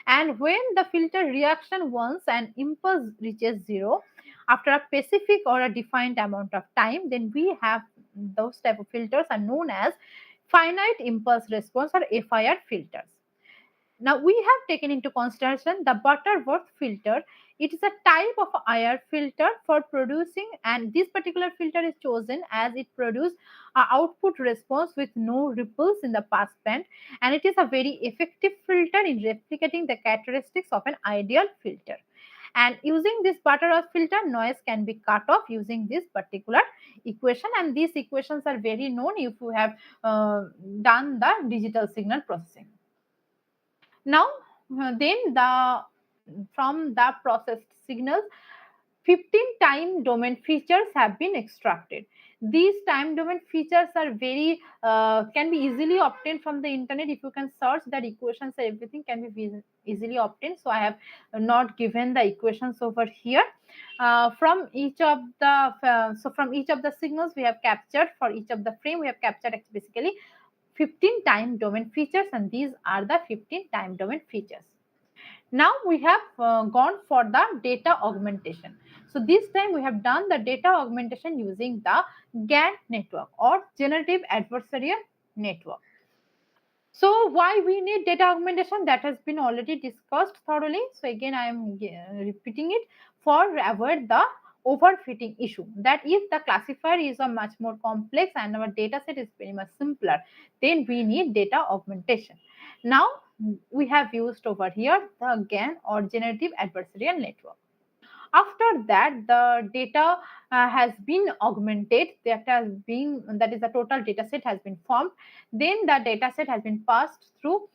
and when the filter reaction once an impulse reaches zero after a specific or a defined amount of time, then we have those type of filters are known as finite impulse response or FIR filters. Now we have taken into consideration the Butterworth filter. It is a type of IR filter for producing, and this particular filter is chosen as it produces a output response with no ripples in the pass band, and it is a very effective filter in replicating the characteristics of an ideal filter. And using this Butterworth filter, noise can be cut off using this particular equation, and these equations are very known if you have done the digital signal processing. Now, then the from the processed signals, 15 time domain features have been extracted. These time domain features are very can be easily obtained from the internet. If you can search that equations, everything can be easily obtained. So I have not given the equations over here. From each of the from each of the signals we have captured, for each of the frame we have captured basically 15 time domain features, and these are the 15 time domain features. Now we have gone for the data augmentation. So this time we have done the data augmentation using the GAN network or generative adversarial network. So why we need data augmentation, that has been already discussed thoroughly. So again I am repeating it for avoid the overfitting issue. That if the classifier is a much more complex and our data set is very much simpler, then we need data augmentation. Now we have used over here the GAN or generative adversarial network. After that, the data has been augmented. That is the total data set has been formed. Then the data set has been passed through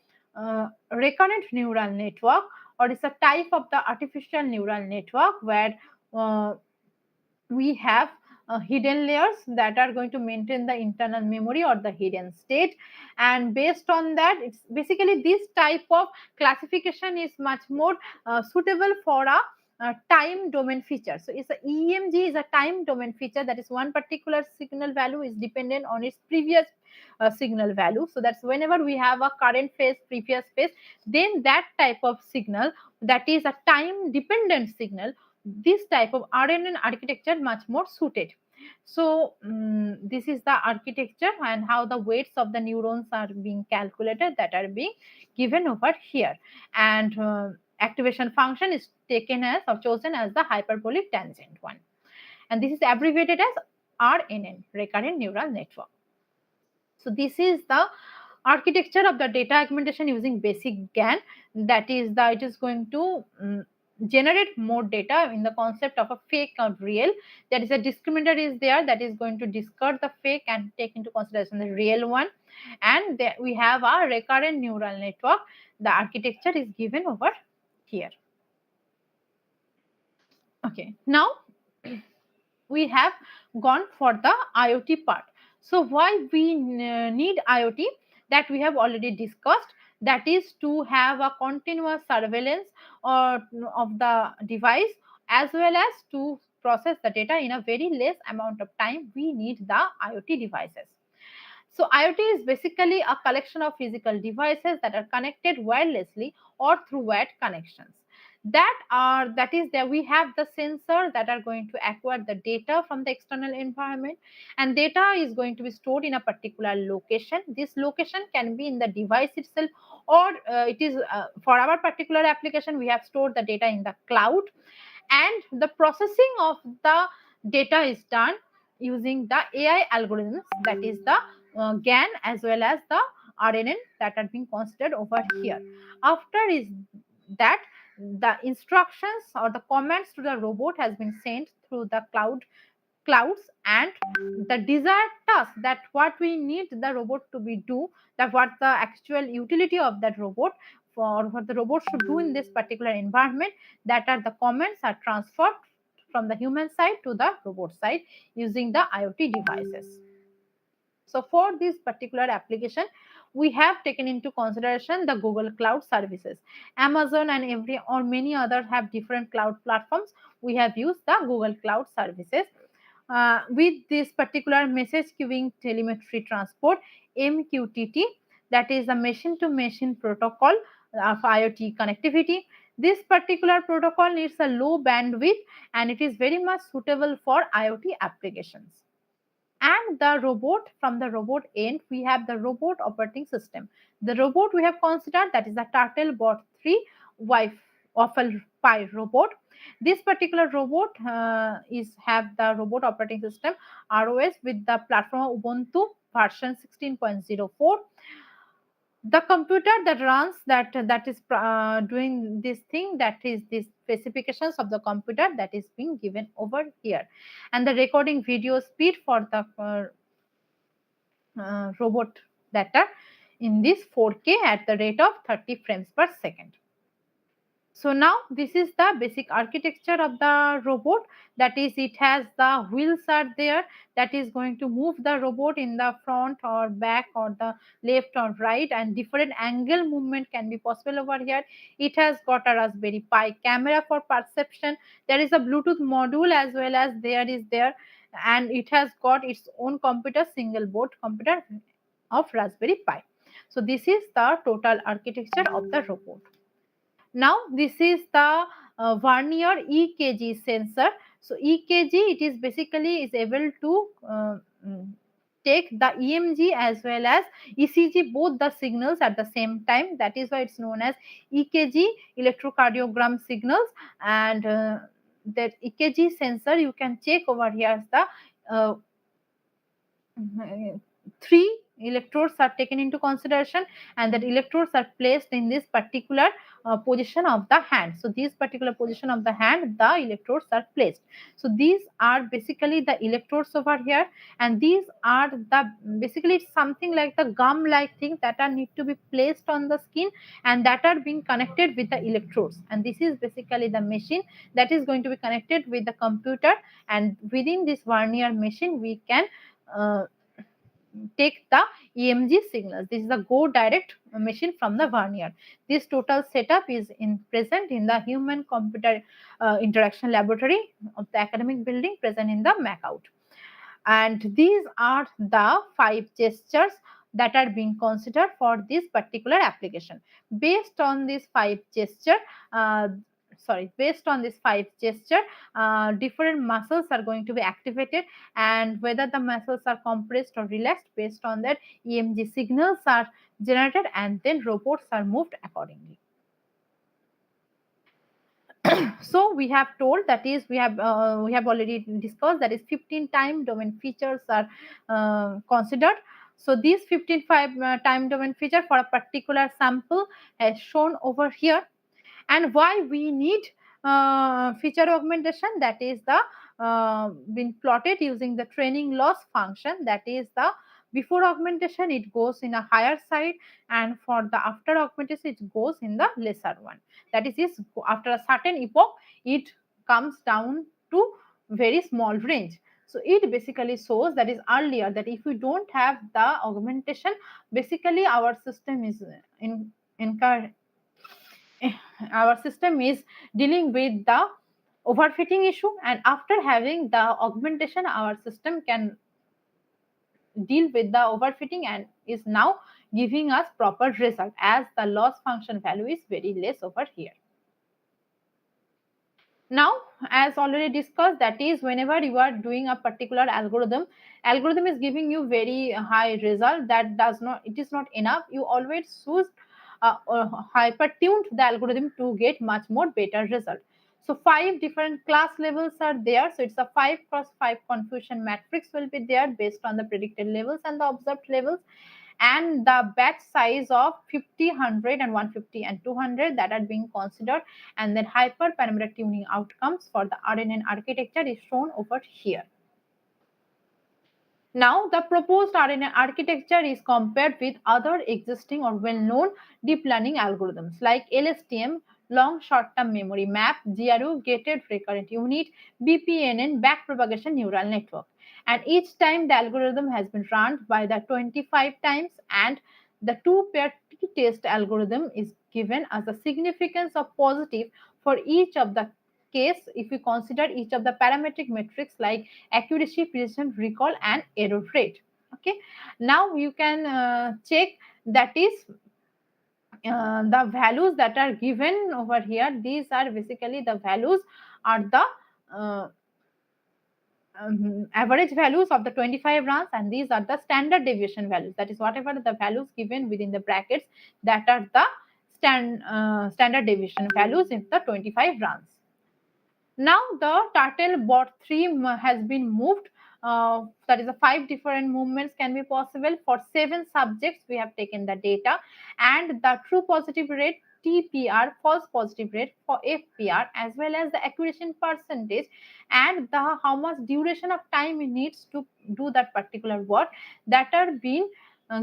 recurrent neural network, or it's a type of the artificial neural network where uh, we have hidden layers that are going to maintain the internal memory or the hidden state, and based on that, it's basically this type of classification is much more suitable for a time domain feature. So it's a EMG is a time domain feature, that is one particular signal value is dependent on its previous signal value. So that's whenever we have a current phase, previous phase, then that type of signal, that is a time dependent signal, this type of RNN architecture much more suited. So this is the architecture and how the weights of the neurons are being calculated, that are being given over here, and activation function is taken as or chosen as the hyperbolic tangent one, and this is abbreviated as RNN, recurrent neural network. So this is the architecture of the data augmentation using basic GAN. That is the it is going to generate more data in the concept of a fake or real. That is a discriminator is there that is going to discard the fake and take into consideration the real one. And there we have a recurrent neural network. The architecture is given over here. Okay, now we have gone for the IoT part. So why we need IoT, that we have already discussed, that is to have a continuous surveillance or of the device, as well as to process the data in a very less amount of time, we need the IoT devices. So IoT is basically a collection of physical devices that are connected wirelessly or through wired connections. That is there we have the sensors that are going to acquire the data from the external environment, and data is going to be stored in a particular location. This location can be in the device itself, or it is for our particular application we have stored the data in the cloud, and the processing of the data is done using the AI algorithms, that is the GAN as well as the RNN that are being considered over here. After is that the instructions or the commands to the robot has been sent through the clouds, and the desired task that what we need the robot to be do, that what the actual utility of that robot for what the robot should do in this particular environment, that are the comments are transferred from the human side to the robot side using the IoT devices. So for this particular application, we have taken into consideration the Google Cloud services. Amazon and every or many other have different cloud platforms. We have used the Google Cloud services. With this particular message queuing telemetry transport MQTT, that is a machine to machine protocol of IoT connectivity. This particular protocol needs a low bandwidth, and it is very much suitable for IoT applications. And the robot, from the robot end we have the robot operating system. The robot we have considered, that is the turtle bot 3 wife waffle pie robot. This particular robot is have the robot operating system ROS with the platform Ubuntu version 16.04. The computer that runs that is doing this thing, that is the specifications of the computer that is being given over here, and the recording video speed for the robot data in this 4K at the rate of 30 frames per second. So now this is the basic architecture of the robot, that is it has the wheels are there that is going to move the robot in the front or back or the left or right, and different angle movement can be possible over here. It has got a Raspberry Pi camera for perception. There is a Bluetooth module as well as there, and it has got its own computer, single board computer of Raspberry Pi. So this is the total architecture of the robot. Now this is the vernier EKG sensor. So EKG, it is basically is able to take the EMG as well as ECG, both the signals at the same time. That is why it's known as EKG, electrocardiogram signals. And that EKG sensor you can check over here as the three electrodes are taken into consideration, and that electrodes are placed in this particular position of the hand. So this particular position of the hand the electrodes are placed. So these are basically the electrodes over here, and these are the basically it's something like the gum like thing that are need to be placed on the skin, and that are being connected with the electrodes, and this is basically the machine that is going to be connected with the computer. And within this vernier machine we can uh, take the EMG signals. This is the go direct machine from the vernier. This total setup is in present in the human computer interaction laboratory of the academic building present in the Macout. And these are the 5 gestures that are being considered for this particular application. Based on this 5 gesture, uh, based on this 5 gesture, different muscles are going to be activated, and whether the muscles are compressed or relaxed, based on that EMG signals are generated, and then robots are moved accordingly. So we have told, that is we have already discussed, that is 15 time domain features are considered. So these 15 time domain feature for a particular sample is shown over here. And why we need feature augmentation, that is the been plotted using the training loss function. That is the before augmentation it goes in a higher side, and for the after augmentation it goes in the lesser one. That is after a certain epoch it comes down to very small range. So it basically shows that is earlier, that if we don't have the augmentation, basically our system is in our system is dealing with the overfitting issue, and after having the augmentation our system can deal with the overfitting and is now giving us proper result as the loss function value is very less over here. Now, as already discussed, that is whenever you are doing a particular algorithm is giving you very high result, that does not, it is not enough, you always choose hyper tuned the algorithm to get much more better result. So five different class levels are there, so it's a 5 cross 5 confusion matrix will be there based on the predicted levels and the observed levels, and the batch size of 50, 100 and 150 and 200 that are being considered, and then hyperparameter tuning outcomes for the RNN architecture is shown over here. Now, the proposed RNN architecture is compared with other existing or well-known deep learning algorithms like LSTM, long short-term memory map, GRU, gated recurrent unit, BPNN, backpropagation neural network. And each time the algorithm has been run by the 25 times, and the two-pair t-test algorithm is given as a significance of positive for each of the case if we consider each of the parametric metrics like accuracy, precision, recall, and error rate. Okay, now you can check, that is the values that are given over here. These are basically the values are the uh, average values of the 25 runs, and these are the standard deviation values, that is whatever the values given within the brackets, that are the standard deviation values in the 25 runs. Now the turtle bot 3 has been moved. That is, a 5 different movements can be possible for 7 subjects. We have taken the data, and the true positive rate TPR, false positive rate for FPR, as well as the accuracy percentage, and the how much duration of time it needs to do that particular work, that are being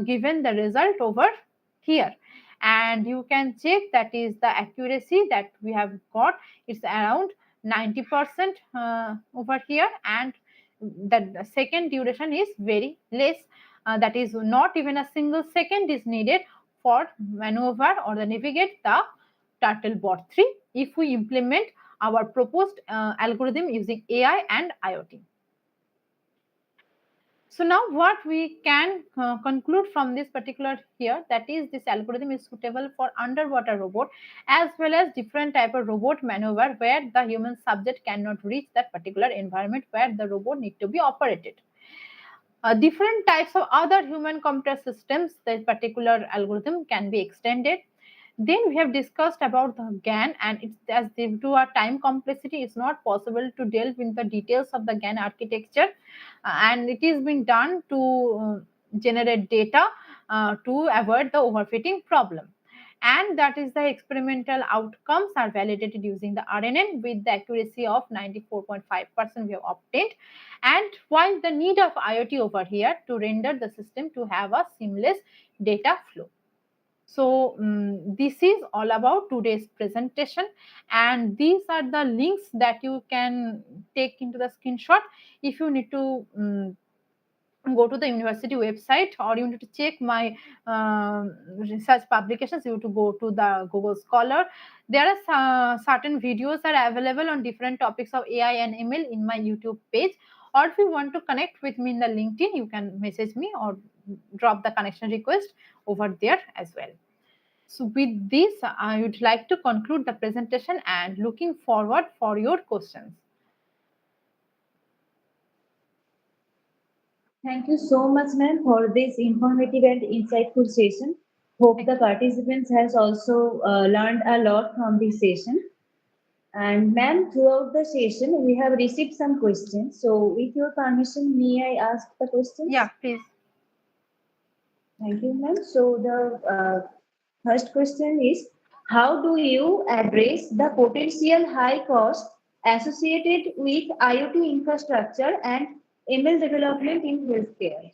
given the result over here. And you can check, that is the accuracy that we have got, it's around 90% over here, and the second duration is very less, that is not even a single second is needed for maneuver or the navigate the turtlebot 3 if we implement our proposed algorithm using AI and IoT. So now what we can conclude from this particular here, that is this algorithm is suitable for underwater robot as well as different type of robot maneuver where the human subject cannot reach that particular environment where the robot need to be operated. Different types of other human computer systems, that particular algorithm can be extended. Then we have discussed about the GAN, and it's as due to our time complexity, it's not possible to delve in the details of the GAN architecture, and it is being done to generate data to avoid the overfitting problem. And that is the experimental outcomes are validated using the RNN with the accuracy of 94.5% we have obtained. And while the need of IoT over here to render the system to have a seamless data flow. So this is all about today's presentation, and these are the links that you can take into the screenshot if you need to go to the university website, or you need to check my research publications, you need to go to the Google Scholar. There are certain videos are available on different topics of AI and ML in my YouTube page, or if you want to connect with me in the LinkedIn, you can message me or drop the connection request over there as well. So with this, I would like to conclude the presentation and looking forward for your questions. Thank you so much, ma'am, for this informative and insightful session. Hope Thank the you. participants has also learned a lot from this session. And ma'am, throughout the session, we have received some questions. So, with your permission, may I ask the questions? Yeah, please. Thank you, ma'am. So, the first question is, how do you address the potential high cost associated with IoT infrastructure and ML development in healthcare?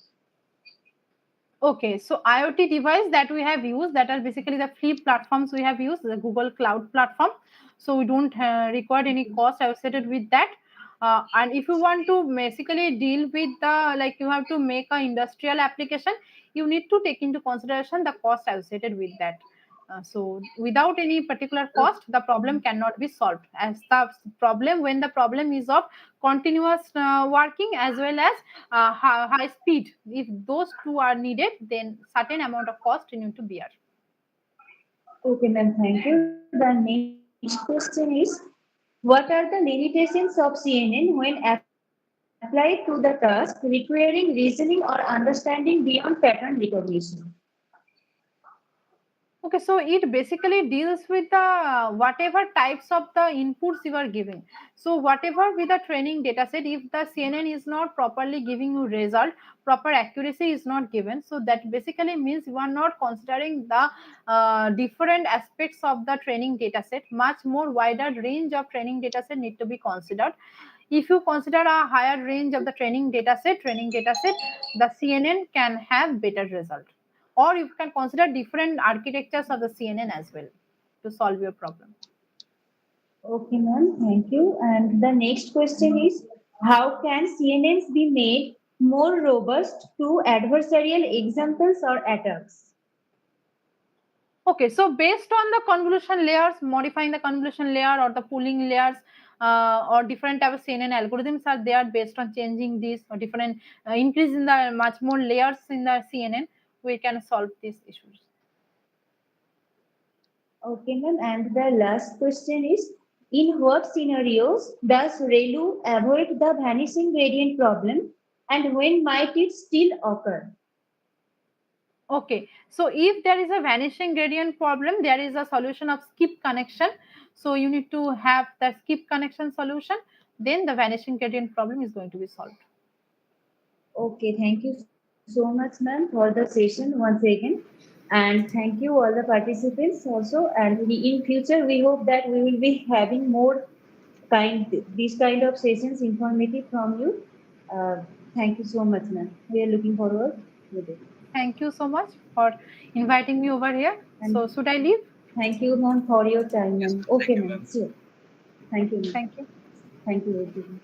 Okay, so IoT device that we have used, that are basically the free platforms we have used, the Google Cloud platform. So we don't require any cost associated with that. And if you want to basically deal with the, like you have to make a industrial application, you need to take into consideration the cost associated with that. So without any particular cost, the problem cannot be solved. As the problem, when the problem is of continuous working as well as high speed, if those two are needed, then certain amount of cost you need to bear. Okay, ma'am, thank you. The next question is, what are the limitations of CNN when applied to the task requiring reasoning or understanding beyond pattern recognition? Okay, so it basically deals with the whatever types of the inputs you are giving. So whatever with the training data set, if the CNN is not properly giving you result, proper accuracy is not given. So that basically means you are not considering the different aspects of the training data set. Much more wider range of training data set need to be considered. If you consider a higher range of the training data set, the CNN can have better result. Or you can consider different architectures of the CNN as well to solve your problem. Okay, ma'am, thank you. And the next question is, how can CNNs be made more robust to adversarial examples or attacks? Okay, so based on the convolution layers, modifying the convolution layer or the pooling layers, or different type of CNN algorithms are there based on changing these or different increase in the much more layers in the CNN, we can solve these issues. Okay, ma'am. And the last question is, in what scenarios does ReLU avoid the vanishing gradient problem and when might it still occur? Okay, so if there is a vanishing gradient problem, there is a solution of skip connection. So you need to have the skip connection solution, then the vanishing gradient problem is going to be solved. Okay, thank you so much, ma'am, for the session once again. And thank you all the participants also. And in future, we hope that we will be having more these kind of sessions informative from you. Uh, Thank you so much, ma'am. We are looking forward with it. Thank you so much for inviting me over here. So And should I leave? thank you, ma'am, for your time, Yes, ma'am. ma'am. Okay, Thank you, ma'am. ma'am. Sure. Thank you, ma'am. Thank you. Thank you, everyone.